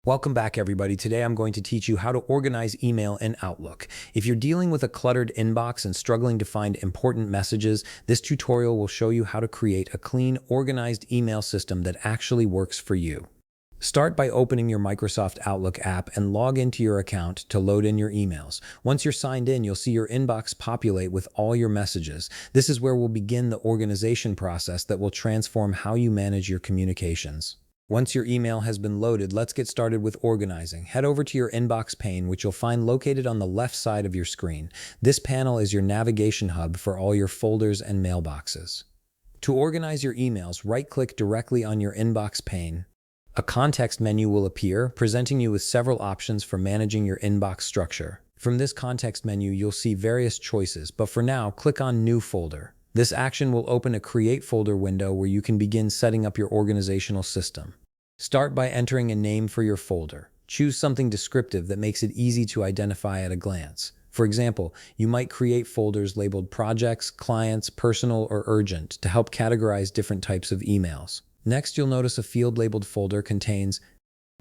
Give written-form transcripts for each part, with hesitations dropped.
Welcome back, everybody. Today I'm going to teach you how to organize email in Outlook. If you're dealing with a cluttered inbox and struggling to find important messages, this tutorial will show you how to create a clean, organized email system that actually works for you. Start by opening your Microsoft Outlook app and log into your account to load in your emails. Once you're signed in, you'll see your inbox populate with all your messages. This is where we'll begin the organization process that will transform how you manage your communications. Once your email has been loaded, let's get started with organizing. Head over to your inbox pane, which you'll find located on the left side of your screen. This panel is your navigation hub for all your folders and mailboxes. To organize your emails, right-click directly on your inbox pane. A context menu will appear, presenting you with several options for managing your inbox structure. From this context menu, you'll see various choices, but for now, click on New Folder. This action will open a Create Folder window where you can begin setting up your organizational system. Start by entering a name for your folder. Choose something descriptive that makes it easy to identify at a glance. For example, you might create folders labeled Projects, Clients, Personal, or Urgent to help categorize different types of emails. Next, you'll notice a field labeled Folder contains.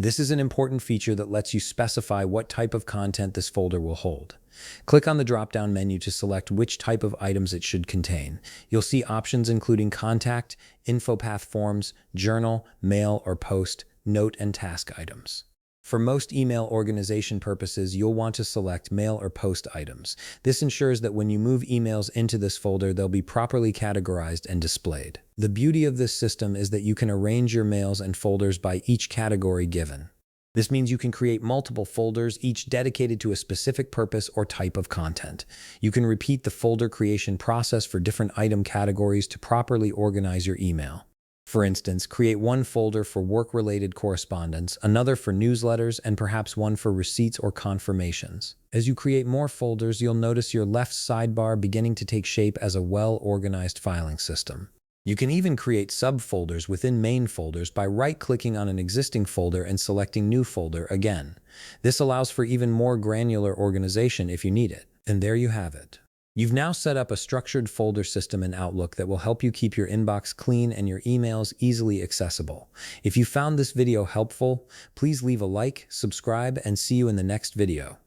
This is an important feature that lets you specify what type of content this folder will hold. Click on the drop-down menu to select which type of items it should contain. You'll see options including Contact, InfoPath Forms, Journal, Mail or Post, Note, and Task items. For most email organization purposes, you'll want to select Mail or Post items. This ensures that when you move emails into this folder, they'll be properly categorized and displayed. The beauty of this system is that you can arrange your mails and folders by each category given. This means you can create multiple folders, each dedicated to a specific purpose or type of content. You can repeat the folder creation process for different item categories to properly organize your email. For instance, create one folder for work-related correspondence, another for newsletters, and perhaps one for receipts or confirmations. As you create more folders, you'll notice your left sidebar beginning to take shape as a well-organized filing system. You can even create subfolders within main folders by right-clicking on an existing folder and selecting New Folder again. This allows for even more granular organization if you need it. And there you have it. You've now set up a structured folder system in Outlook that will help you keep your inbox clean and your emails easily accessible. If you found this video helpful, please leave a like, subscribe, and see you in the next video.